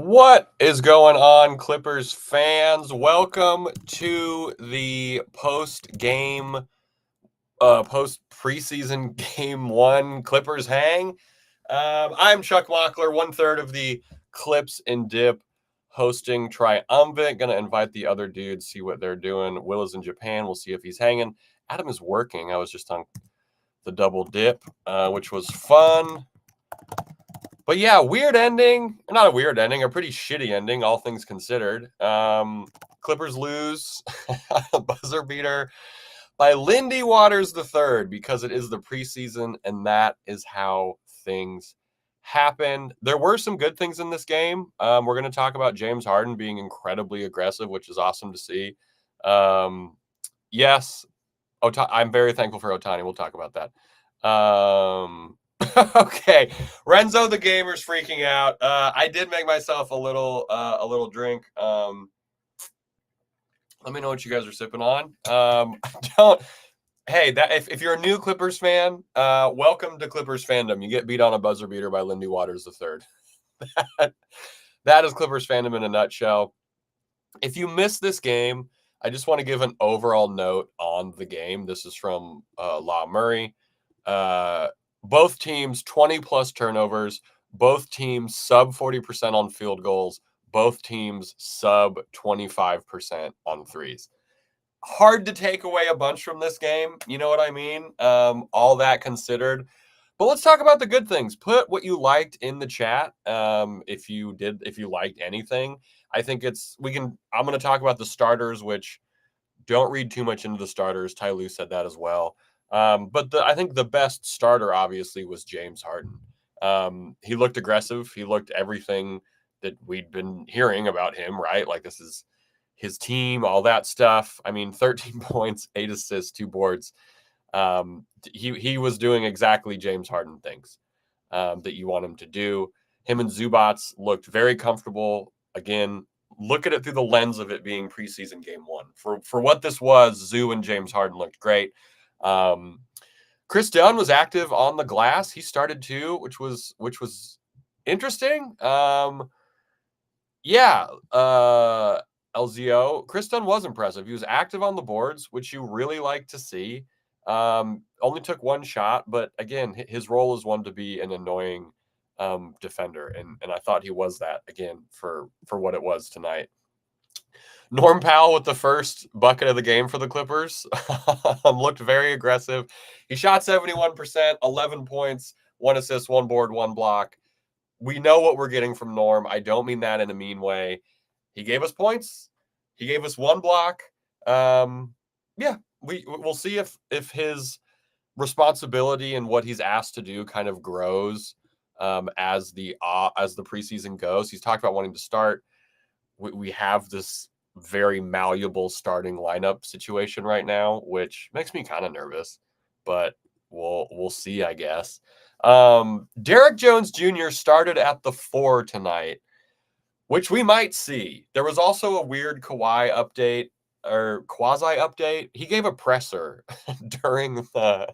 What is going on, Clippers fans? Welcome to the post preseason game one Clippers hang. I'm Chuck Mockler, 1/3 of the Clips and Dip hosting triumvirate. Gonna invite the other dudes, see what they're doing. Will is in Japan. We'll see if he's hanging. Adam is working. I was just on the double dip, which was fun. But yeah, weird ending. Not a weird ending, a pretty shitty ending, all things considered. Clippers lose a buzzer beater by Lindy Waters III because it is the preseason, and that is how things happen. There were some good things in this game. We're going to talk about James Harden being incredibly aggressive, which is awesome to see. Yes, I'm very thankful for Otani. We'll talk about that. Okay, Renzo the gamer's freaking out. I did make myself a little drink. Let me know what you guys are sipping on. Don't. Hey, that if you're a new Clippers fan, welcome to Clippers fandom. You get beat on a buzzer beater by Lindy Waters III. That is Clippers fandom in a nutshell. If you missed this game, I just want to give an overall note on the game. This is from La Murray. Both teams 20 plus turnovers, both teams sub 40% on field goals, both teams sub 25% on threes. Hard to take away a bunch from this game, you know what I mean? All that considered. But let's talk about the good things. Put what you liked in the chat. If you liked anything. I think I'm going to talk about the starters, which don't read too much into the starters. Ty Lue said that as well. But I think the best starter, obviously, was James Harden. He looked aggressive. He looked everything that we'd been hearing about him, right? Like, this is his team, all that stuff. I mean, 13 points, 8 assists, 2 boards. He was doing exactly James Harden things that you want him to do. Him and Zubac looked very comfortable. Again, look at it through the lens of it being preseason game one. For what this was, Zoo and James Harden looked great. Chris Dunn was active on the glass. He started too, which was interesting. LZO. Chris Dunn was impressive. He was active on the boards, which you really like to see. Only took one shot, but again, his role is one to be an annoying defender, and I thought he was that again for what it was tonight. Norm Powell with the first bucket of the game for the Clippers looked very aggressive. He shot 71%, 11 points, 1 assist, 1 board, 1 block. We know what we're getting from Norm. I don't mean that in a mean way. He gave us points. He gave us 1 block. We'll see if his responsibility and what he's asked to do kind of grows as the preseason goes. He's talked about wanting to start. We have this very malleable starting lineup situation right now, which makes me kind of nervous, but we'll see, I guess. Derrick Jones Jr. started at the 4 tonight, which we might see. There was also a weird Kawhi update or quasi update. He gave a presser during the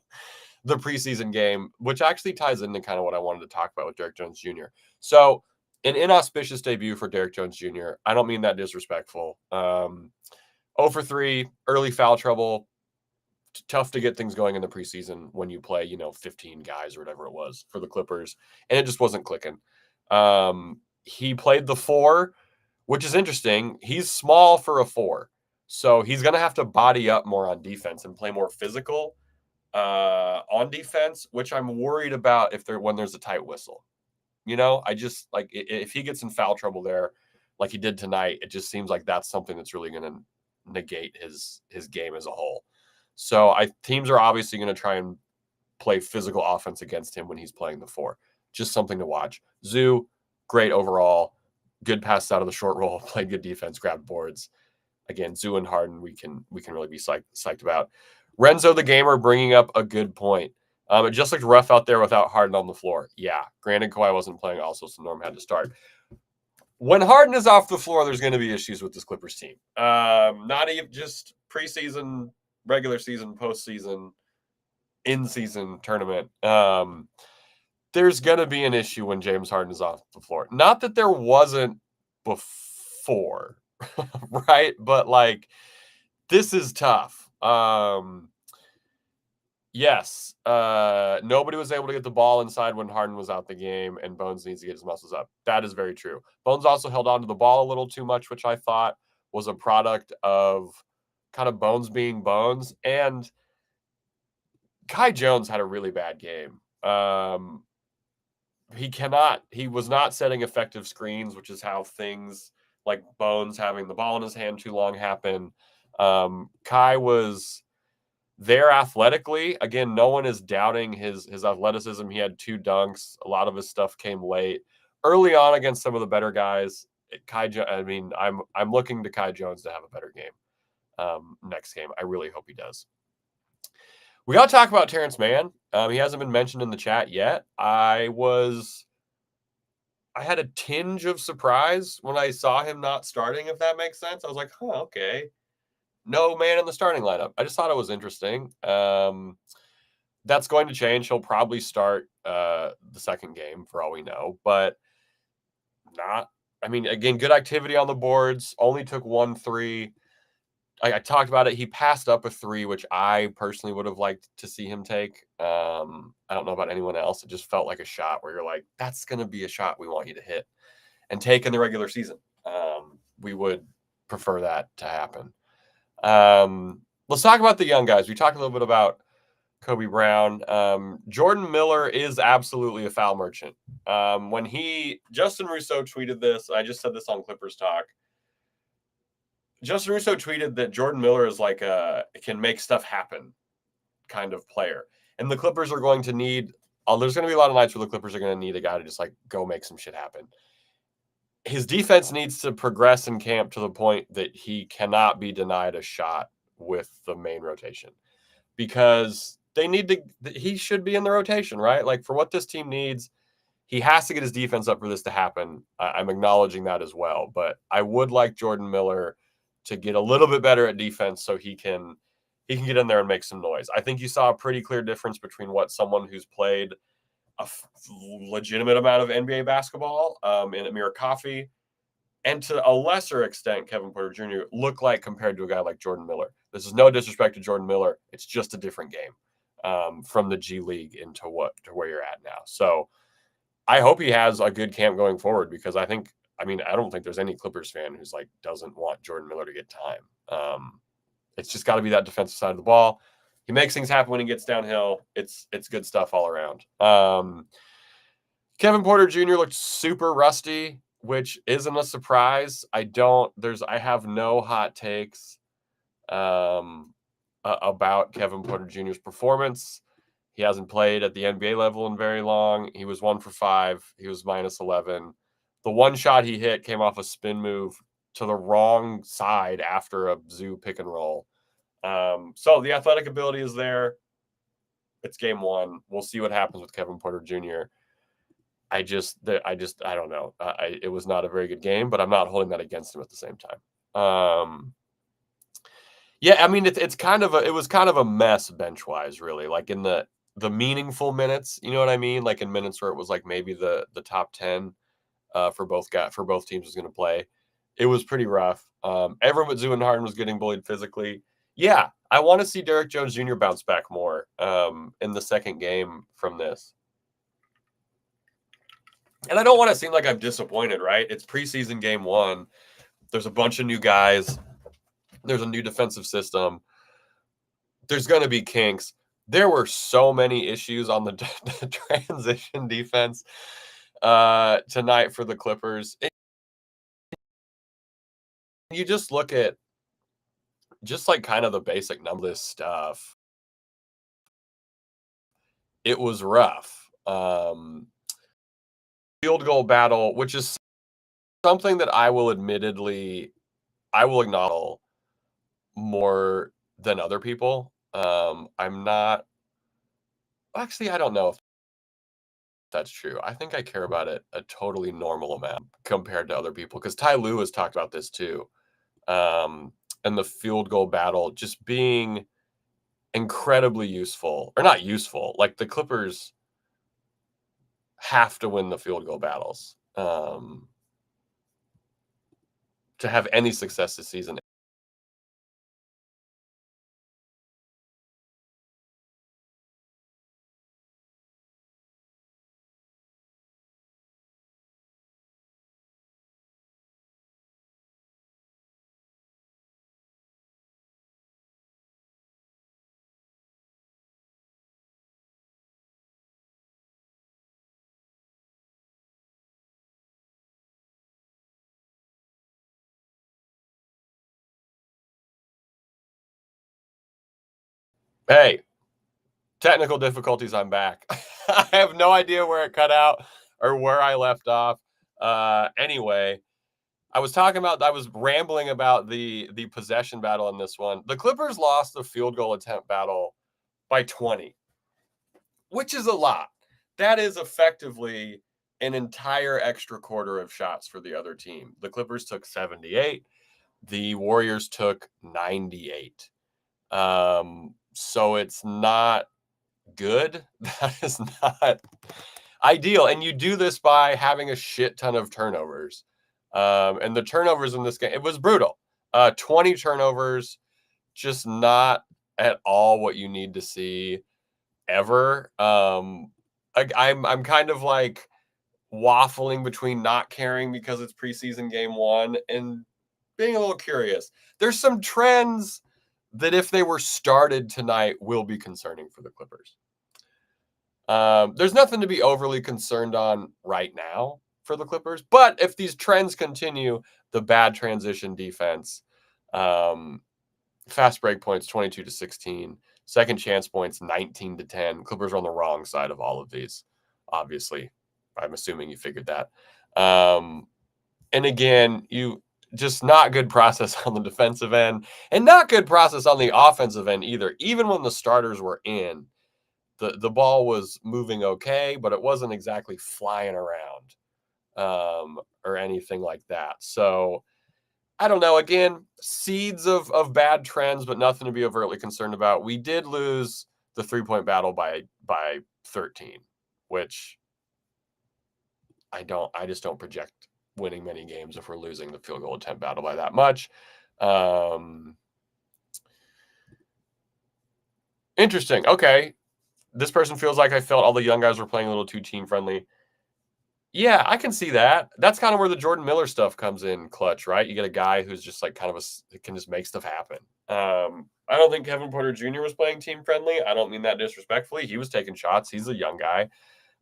preseason game, which actually ties into kind of what I wanted to talk about with Derrick Jones Jr. So an inauspicious debut for Derrick Jones Jr. I don't mean that disrespectful. 0 for 3, early foul trouble. Tough to get things going in the preseason when you play, 15 guys or whatever it was for the Clippers, and it just wasn't clicking. He played the 4, which is interesting. He's small for a 4, so he's going to have to body up more on defense and play more physical on defense, which I'm worried about when there's a tight whistle. I just like if he gets in foul trouble there, like he did tonight, it just seems like that's something that's really going to negate his game as a whole. So teams are obviously going to try and play physical offense against him when he's playing the 4. Just something to watch. Zoo, great overall, good passes out of the short roll, played good defense, grabbed boards. Again, Zoo and Harden, we can really be psyched about. Renzo the gamer bringing up a good point. It just looked rough out there without Harden on the floor. Yeah, granted, Kawhi wasn't playing also, so Norm had to start. When Harden is off the floor, there's going to be issues with this Clippers team. Not even just preseason, regular season, postseason, in-season tournament. There's going to be an issue when James Harden is off the floor. Not that there wasn't before, right? But like, this is tough. Yes, nobody was able to get the ball inside when Harden was out the game, and Bones needs to get his muscles up. That is very true. Bones also held on to the ball a little too much, which I thought was a product of kind of Bones being Bones. And Kai Jones had a really bad game. He was not setting effective screens, which is how things like Bones having the ball in his hand too long happen. Kai was there athletically. Again, no one is doubting his athleticism. He had 2 dunks. A lot of his stuff came late. Early on against some of the better guys, I'm looking to Kai Jones to have a better game next game. I really hope he does. We got to talk about Terence Mann. He hasn't been mentioned in the chat yet. I had a tinge of surprise when I saw him not starting, if that makes sense. I was like, okay. No Mann in the starting lineup. I just thought it was interesting. That's going to change. He'll probably start the second game for all we know, but again, good activity on the boards. Only took 1 3. I talked about it. He passed up a 3, which I personally would have liked to see him take. I don't know about anyone else. It just felt like a shot where you're like, that's going to be a shot we want you to hit and take in the regular season. We would prefer that to happen. Let's talk about the young guys. We talked a little bit about Kobe Brown. Jordan Miller is absolutely a foul merchant. When Justin Russo tweeted this, I just said this on Clippers Talk. Justin Russo tweeted that Jordan Miller is like can make stuff happen kind of player. And the Clippers are going to need, there's going to be a lot of nights where the Clippers are going to need a guy to just like go make some shit happen. His defense needs to progress in camp to the point that he cannot be denied a shot with the main rotation, because he should be in the rotation, right? Like, for what this team needs, he has to get his defense up for this to happen. I'm acknowledging that as well, but I would like Jordan Miller to get a little bit better at defense so he can get in there and make some noise. I think you saw a pretty clear difference between what someone who's played a legitimate amount of NBA basketball in Amir Coffey, and to a lesser extent Kevin Porter Jr. look like compared to a guy like Jordan Miller. This is no disrespect to Jordan Miller. It's just a different game from the G League to where you're at now. So I hope he has a good camp going forward, because I don't think there's any Clippers fan who's like doesn't want Jordan Miller to get time. It's just got to be that defensive side of the ball. He makes things happen when he gets downhill. It's good stuff all around. Kevin Porter Jr. looked super rusty, which isn't a surprise. I have no hot takes about Kevin Porter Jr.'s performance. He hasn't played at the NBA level in very long. He was 1 for 5. He was -11. The one shot he hit came off a spin move to the wrong side after a Zoo pick and roll. So the athletic ability is there. It's game 1. We'll see what happens with Kevin Porter Jr. I don't know. It was not a very good game, but I'm not holding that against him at the same time. It was kind of a mess bench wise, really. Like in the meaningful minutes, you know what I mean? Like in minutes where it was like maybe the top 10 for both teams was going to play. It was pretty rough. Everyone but Zoo and Harden was getting bullied physically. Yeah, I want to see Derrick Jones Jr. bounce back more in the second game from this. And I don't want to seem like I'm disappointed, right? It's preseason game 1. There's a bunch of new guys. There's a new defensive system. There's going to be kinks. There were so many issues on the transition defense tonight for the Clippers. You just look at just like kind of the basic numbers stuff. It was rough. Field goal battle, which is something that I will acknowledge more than other people. I'm not actually, I don't know if that's true. I think I care about it a totally normal amount compared to other people, because Ty Lue has talked about this too. And the field goal battle just being incredibly useful, or not useful. Like, the Clippers have to win the field goal battles. to have any success this season. Hey, technical difficulties, I'm back. I have no idea where it cut out or where I left off. Anyway, I was rambling about the possession battle in this one. The Clippers lost the field goal attempt battle by 20, which is a lot. That is effectively an entire extra quarter of shots for the other team. The Clippers took 78. The Warriors took 98. So it's not good. That is not ideal. And you do this by having a shit ton of turnovers. And the turnovers in this game, it was brutal. 20 turnovers, just not at all what you need to see ever. I'm kind of like waffling between not caring because it's preseason game one and being a little curious. There's some trends that if they were started tonight will be concerning for the Clippers. There's nothing to be overly concerned on right now for the Clippers, but if these trends continue, the bad transition defense, fast break points 22-16, second chance points 19-10. Clippers are on the wrong side of all of these, obviously. I'm assuming you figured that. And again, you just not good process on the defensive end and not good process on the offensive end either. Even when the starters were in, the ball was moving okay, but it wasn't exactly flying around or anything like that. So I don't know. Again, seeds of bad trends, but nothing to be overtly concerned about. We did lose the 3-point battle by 13, which I just don't project winning many games if we're losing the field goal attempt battle by that much. Interesting. Okay. This person feels like I felt all the young guys were playing a little too team friendly. Yeah, I can see that. That's kind of where the Jordan Miller stuff comes in clutch, right? You get a guy who's just like kind of can just make stuff happen. I don't think Kevin Porter Jr. was playing team friendly. I don't mean that disrespectfully. He was taking shots. He's a young guy.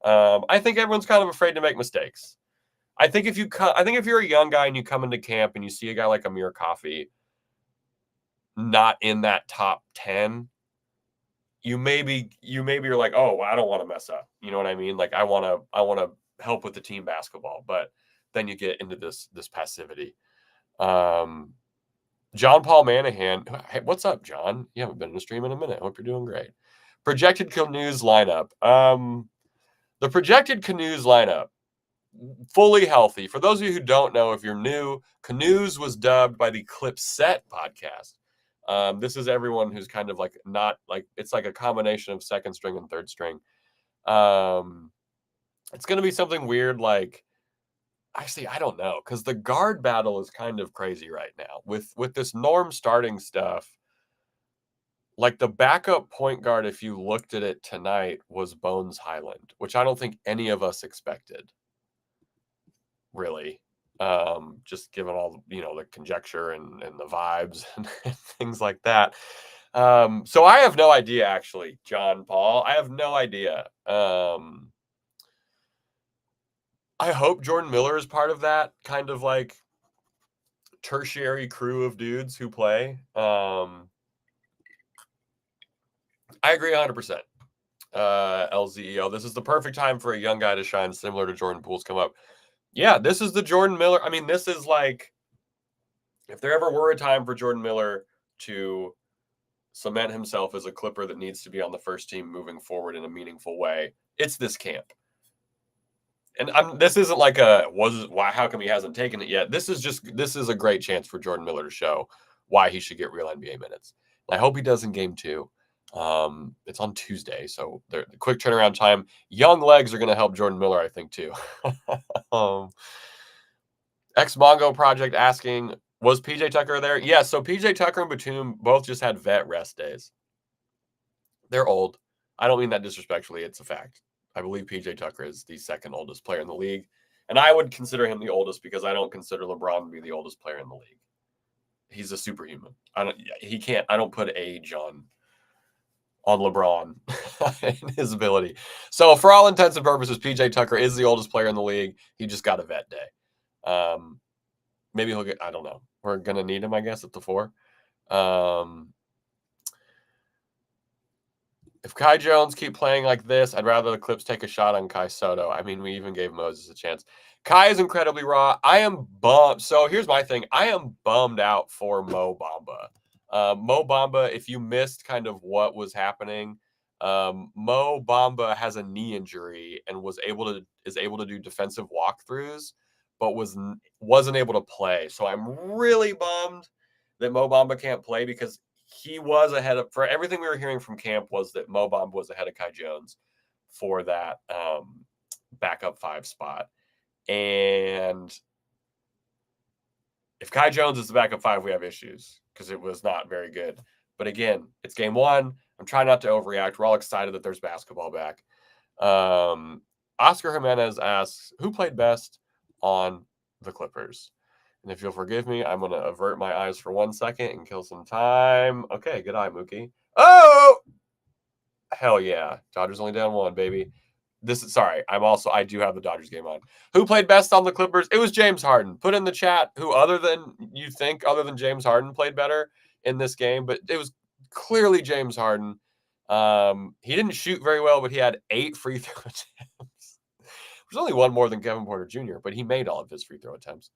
I think everyone's kind of afraid to make mistakes. I think if you're a young guy and you come into camp and you see a guy like Amir Coffey not in that top 10, you maybe you're like, oh, well, I don't want to mess up. You know what I mean? Like I want to help with the team basketball, but then you get into this passivity. John Paul Manahan, hey, what's up, John? You haven't been in a stream in a minute. Hope you're doing great. Projected Canoes lineup. The projected Canoes lineup, fully healthy. For those of you who don't know, if you're new, Canoes was dubbed by the Clipset podcast. This is everyone who's kind of like not like it's like a combination of second string and third string. It's going to be something weird like actually I don't know because the guard battle is kind of crazy right now with this Norm starting stuff. Like the backup point guard, if you looked at it tonight, was Bones Highland, which I don't think any of us expected. Really, just given all the conjecture and the vibes and things like that. So I have no idea, actually, John Paul. I have no idea. I hope Jordan Miller is part of that kind of like tertiary crew of dudes who play. I agree 100%. LZEO, this is the perfect time for a young guy to shine, similar to Jordan Poole's come up. Yeah, this is the Jordan Miller. I mean, this is like, if there ever were a time for Jordan Miller to cement himself as a Clipper that needs to be on the first team moving forward in a meaningful way, it's this camp. And this isn't like how come he hasn't taken it yet? This is a great chance for Jordan Miller to show why he should get real NBA minutes. And I hope he does in game 2. It's on Tuesday, so the quick turnaround time. Young legs are going to help Jordan Miller, I think, too. Ex Mongo Project asking, Was PJ Tucker there? Yeah, so PJ Tucker and Batum both just had vet rest days. They're old. I don't mean that disrespectfully. It's a fact. I believe PJ Tucker is the second oldest player in the league. And I would consider him the oldest because I don't consider LeBron to be the oldest player in the league. He's a superhuman. I don't put age on LeBron and his ability. So for all intents and purposes, PJ Tucker is the oldest player in the league. He just got a vet day. Maybe he'll get, I don't know. We're going to need him, I guess, at the 4. If Kai Jones keep playing like this, I'd rather the Clips take a shot on Kai Soto. I mean, we even gave Moses a chance. Kai is incredibly raw. I am bummed. So here's my thing. I am bummed out for Mo Bamba. Mo Bamba, if you missed kind of what was happening, Mo Bamba has a knee injury and is able to do defensive walkthroughs, but wasn't able to play. So I'm really bummed that Mo Bamba can't play because he was ahead of, for everything we were hearing from camp was that Mo Bamba was ahead of Kai Jones for that backup 5 spot. And if Kai Jones is the backup 5, we have issues because it was not very good. But again, it's game 1. I'm trying not to overreact. We're all excited that there's basketball back. Oscar Hernandez asks, who played best on the Clippers? And if you'll forgive me, I'm going to avert my eyes for 1 second and kill some time. Okay, good eye, Mookie. Oh! Hell yeah. Dodgers only down 1, baby. I do have the Dodgers game on. Who played best on the Clippers? It was James Harden. Put in the chat who other than James Harden played better in this game, but it was clearly James Harden. He didn't shoot very well, but he had 8 free throw attempts. There's only 1 more than Kevin Porter Jr., but he made all of his free throw attempts.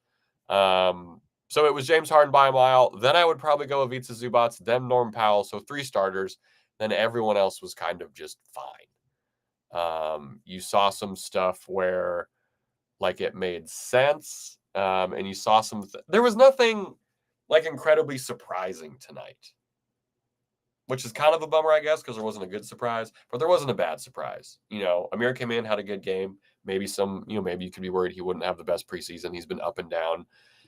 So it was James Harden by a mile. Then I would probably go Ivica Zubac, then Norm Powell. So 3 starters. Then everyone else was kind of just fine. You saw some stuff where like it made sense. And you saw there was nothing like incredibly surprising tonight, which is kind of a bummer, I guess, because there wasn't a good surprise, but there wasn't a bad surprise. Amir came in, had a good game. Maybe maybe you could be worried he wouldn't have the best preseason. He's been up and down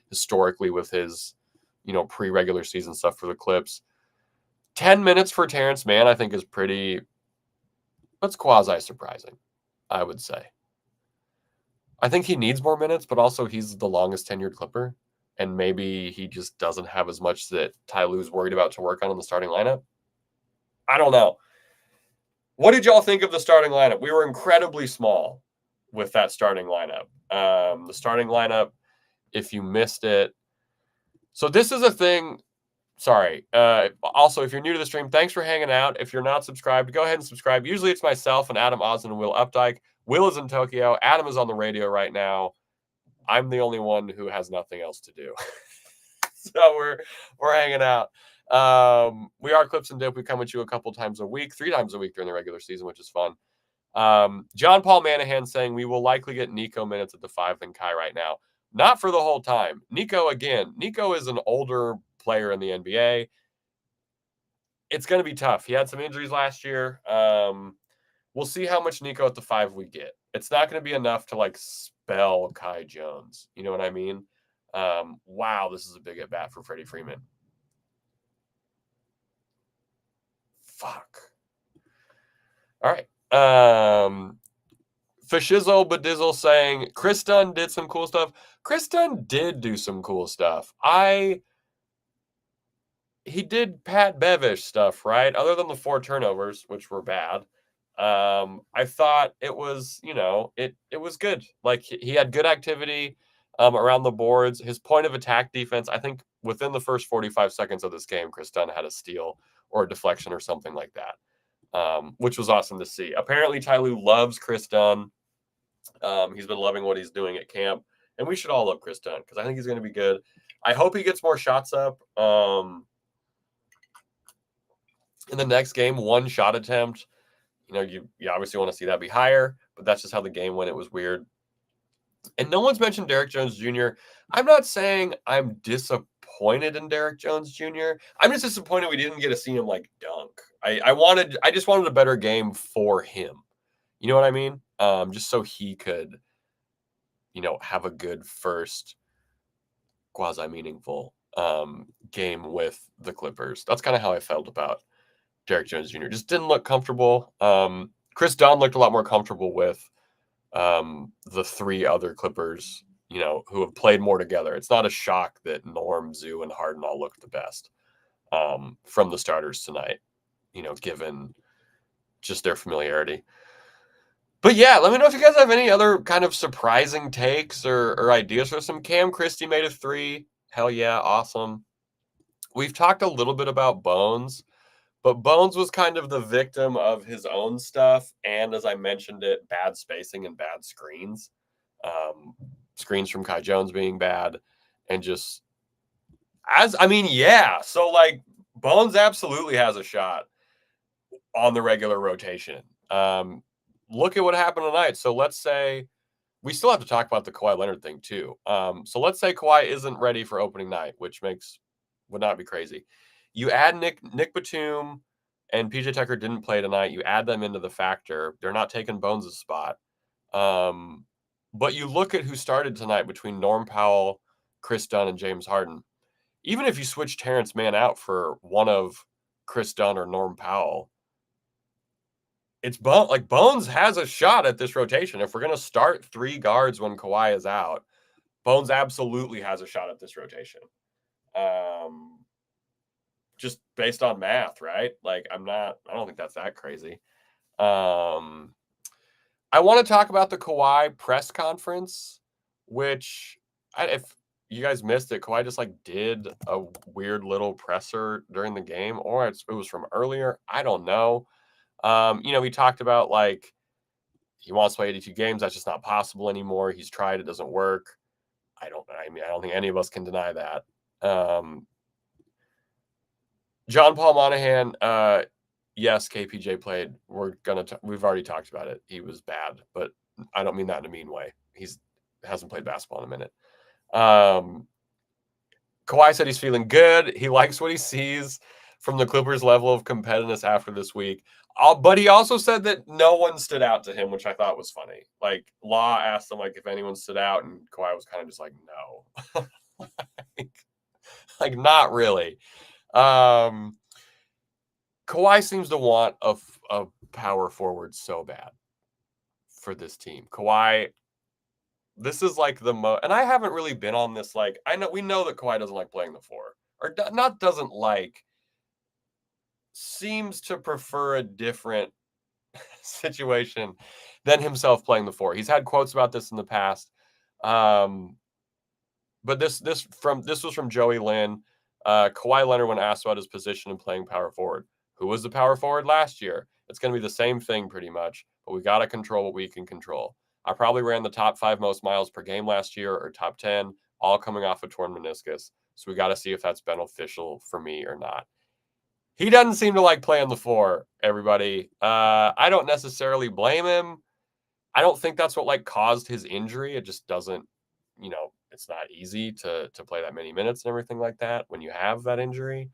historically with his, pre-regular season stuff for the Clips. 10 minutes for Terrence Mann, I think, is that's quasi-surprising, I would say. I think he needs more minutes, but also he's the longest tenured Clipper, and maybe he just doesn't have as much that Ty Lue's worried about to work on in the starting lineup. I don't know. What did y'all think of the starting lineup? We were incredibly small with that starting lineup. The starting lineup, if you missed it. So this is a thing. Sorry. Also, if you're new to the stream, thanks for hanging out. If you're not subscribed, go ahead and subscribe. Usually it's myself and Adam Osmond and Will Updike. Will is in Tokyo. Adam is on the radio right now. I'm the only one who has nothing else to do. So we're hanging out. We are Clips and Dip. We come at you a couple times a week, 3 times a week during the regular season, which is fun. John Paul Manahan saying we will likely get Nico minutes at the 5 than Kai right now. Not for the whole time. Nico is an older player in the NBA. It's going to be tough. He had some injuries last year. We'll see how much Nico at the 5 we get. It's not going to be enough to like spell Kai Jones. You know what I mean? Wow, this is a big at bat for Freddie Freeman. Fuck. All right. Fashizzle Badizzle saying Chris Dunn did some cool stuff. Chris Dunn did do some cool stuff. He did Pat Bevish stuff, right? Other than the 4 turnovers, which were bad. I thought it was, it was good. Like he had good activity around the boards. His point of attack defense, I think within the first 45 seconds of this game, Chris Dunn had a steal or a deflection or something like that, which was awesome to see. Apparently, Ty Lue loves Chris Dunn. He's been loving what he's doing at camp, and we should all love Chris Dunn because I think he's going to be good. I hope he gets more shots up. In the next game, 1 shot attempt. You obviously want to see that be higher, but that's just how the game went. It was weird. And no one's mentioned Derrick Jones Jr. I'm not saying I'm disappointed in Derrick Jones Jr. I'm just disappointed we didn't get to see him like dunk. I just wanted a better game for him. You know what I mean? Just so he could, have a good first quasi-meaningful game with the Clippers. That's kind of how I felt about Derrick Jones Jr. Just didn't look comfortable. Chris Dunn looked a lot more comfortable with the three other Clippers, who have played more together. It's not a shock that Norm, Zoo, and Harden all looked the best from the starters tonight, given just their familiarity. But yeah, let me know if you guys have any other kind of surprising takes or ideas for some. Cam Christie made a 3. Hell yeah, awesome. We've talked a little bit about Bones, but Bones was kind of the victim of his own stuff. And as I mentioned it, bad spacing and bad screens. Screens from Kai Jones being bad. And just, So, Bones absolutely has a shot on the regular rotation. Look at what happened tonight. So let's say we still have to talk about the Kawhi Leonard thing too. So let's say Kawhi isn't ready for opening night, which would not be crazy. You add Nick Batum and PJ Tucker didn't play tonight. You add them into the factor. They're not taking Bones' spot. But you look at who started tonight between Norm Powell, Chris Dunn, and James Harden. Even if you switch Terrence Mann out for one of Chris Dunn or Norm Powell, it's Bones has a shot at this rotation. If we're going to start 3 guards when Kawhi is out, Bones absolutely has a shot at this rotation. Just based on math, right? I don't think that's that crazy. I want to talk about the Kawhi press conference, which if you guys missed it, Kawhi just did a weird little presser during the game, or it was from earlier. I don't know. We talked about he wants to play 82 games. That's just not possible anymore. He's tried. It doesn't work. I don't think any of us can deny that. John Paul Monahan, yes, KPJ played. We've already talked about it. He was bad, but I don't mean that in a mean way. Hasn't played basketball in a minute. Kawhi said he's feeling good. He likes what he sees from the Clippers' level of competitiveness after this week. But he also said that no one stood out to him, which I thought was funny. Law asked him if anyone stood out, and Kawhi was kind of just no. Not really. Kawhi seems to want a power forward so bad for this team. Kawhi, this is the most, and I haven't really been on this. We know that Kawhi doesn't like playing the 4, or doesn't seems to prefer a different situation than himself playing the 4. He's had quotes about this in the past. But this was from Joey Lynn. Kawhi Leonard, when asked about his position in playing power forward, who was the power forward last year? It's going to be the same thing pretty much, but we got to control what we can control. I probably ran the top 5 most miles per game last year, or top 10, all coming off a torn meniscus. So we got to see if that's beneficial for me or not. He doesn't seem to like playing the 4, everybody. I don't necessarily blame him. I don't think that's what caused his injury. It just doesn't, it's not easy to play that many minutes and everything like that when you have that injury.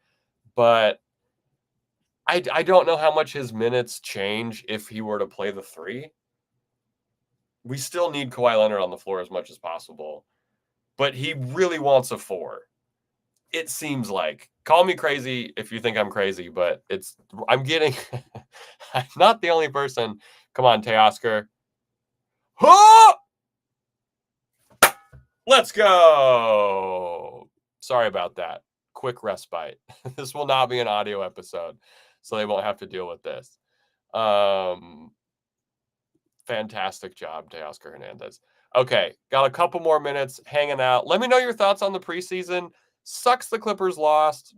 But I don't know how much his minutes change if he were to play the 3. We still need Kawhi Leonard on the floor as much as possible, but he really wants a 4. It seems like. Call me crazy if you think I'm crazy, but I'm not the only person. Come on, Teoscar. Oh! Let's go. Sorry about that. Quick respite. This will not be an audio episode, so they won't have to deal with this. Fantastic job, Teoscar Hernandez. Okay, got a couple more minutes hanging out. Let me know your thoughts on the preseason. Sucks the Clippers lost.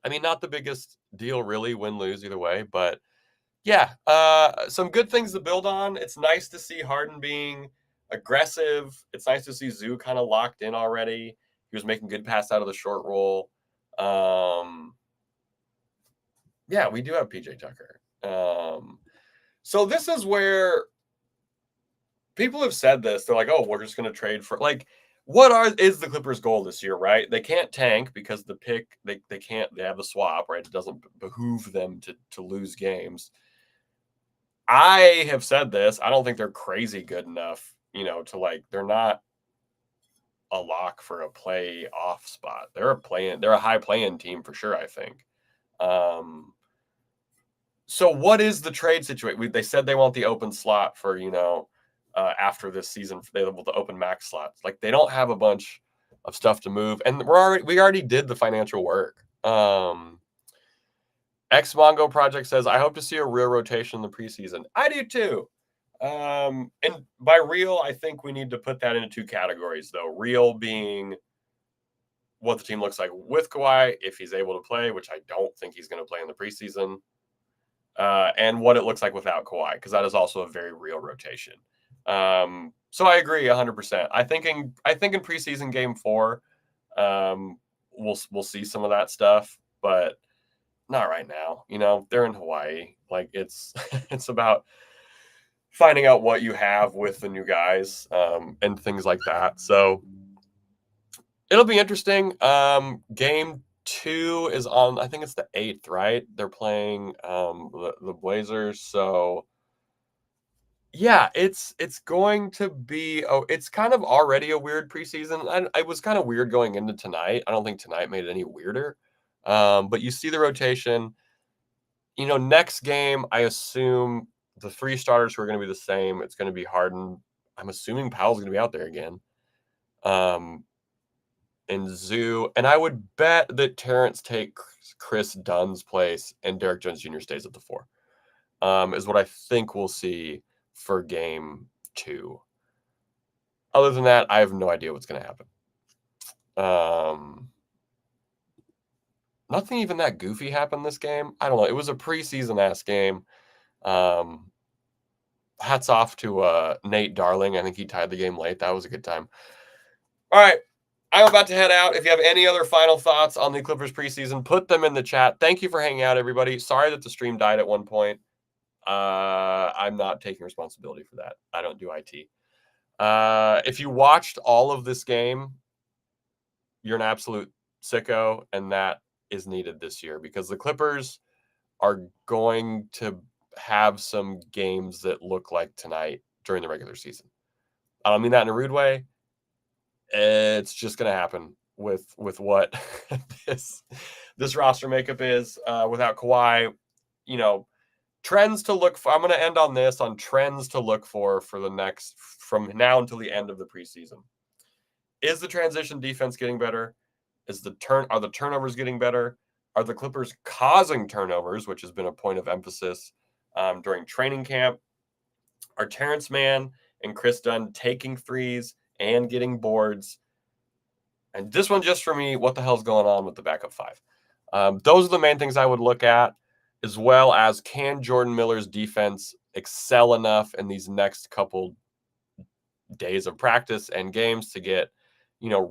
Not the biggest deal, really, win-lose either way, but yeah, some good things to build on. It's nice to see Harden being aggressive. It's nice to see Zoo kind of locked in already. He was making good pass out of the short roll. Yeah, we do have PJ Tucker. So this is where people have said this. They're like, oh, we're just going to trade for what is the Clippers' goal this year, right? They can't tank because the pick, they have the swap, right? It doesn't behoove them to lose games. I have said this. I don't think they're crazy good enough, to they're not a lock for a playoff spot. They're a high play-in team for sure, I think. So what is the trade situation? They said they want the open slot for, after this season, they will the open max slots. Like, they don't have a bunch of stuff to move, and we already did the financial work. X Mongo Project says, I hope to see a real rotation in the preseason. I do too. And by real, I think we need to put that into two categories, though. Real being what the team looks like with Kawhi, if he's able to play, which I don't think he's going to play in the preseason, and what it looks like without Kawhi, because that is also a very real rotation. So I agree 100%. I think in preseason game 4, we'll see some of that stuff, but not right now. They're in Hawaii. Like, it's it's about finding out what you have with the new guys, and things like that. So it'll be interesting. Game 2 is on, I think it's the 8th, right? They're playing the Blazers. So yeah, it's going to be, it's kind of already a weird preseason. It was kind of weird going into tonight. I don't think tonight made it any weirder. But you see the rotation. Next game, I assume the 3 starters who are going to be the same. It's going to be Harden. I'm assuming Powell's going to be out there again. And Zoo. And I would bet that Terence takes Chris Dunn's place and Derrick Jones Jr. stays at the 4. Is what I think we'll see for game 2. Other than that, I have no idea what's going to happen. Nothing even that goofy happened this game. I don't know. It was a preseason-ass game. Hats off to Nate Darling. I think he tied the game late. That was a good time. All right. I'm about to head out. If you have any other final thoughts on the Clippers preseason, put them in the chat. Thank you for hanging out, everybody. Sorry that the stream died at one point. I'm not taking responsibility for that. I don't do IT. If you watched all of this game, you're an absolute sicko, and that is needed this year because the Clippers are going to have some games that look like tonight during the regular season. I don't mean that in a rude way. It's just going to happen with what this roster makeup is without Kawhi. Trends to look for. I'm going to end on this, on trends to look for the next, from now until the end of the preseason. Is the transition defense getting better? Are the turnovers getting better? Are the Clippers causing turnovers, which has been a point of emphasis during training camp? Are Terrence Mann and Chris Dunn taking threes and getting boards? And this one, just for me, what the hell's going on with the backup 5? Those are the main things I would look at, as well as, can Jordan Miller's defense excel enough in these next couple days of practice and games to get,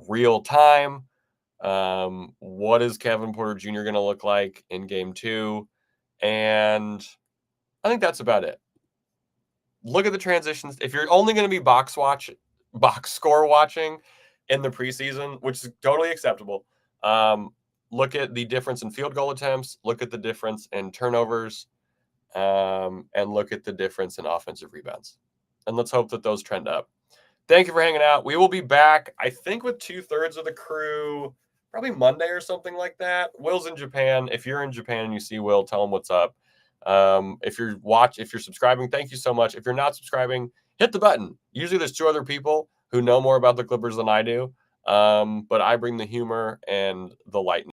real time? What is Kevin Porter Jr. going to look like in game 2? And I think that's about it. Look at the transitions. If you're only going to be box score watching in the preseason, which is totally acceptable, look at the difference in field goal attempts, look at the difference in turnovers, and look at the difference in offensive rebounds. And let's hope that those trend up. Thank you for hanging out. We will be back, I think, with 2/3 of the crew, probably Monday or something like that. Will's in Japan. If you're in Japan and you see Will, tell him what's up. If you're subscribing, thank you so much. If you're not subscribing, hit the button. Usually there's 2 other people who know more about the Clippers than I do. But I bring the humor and the lightness.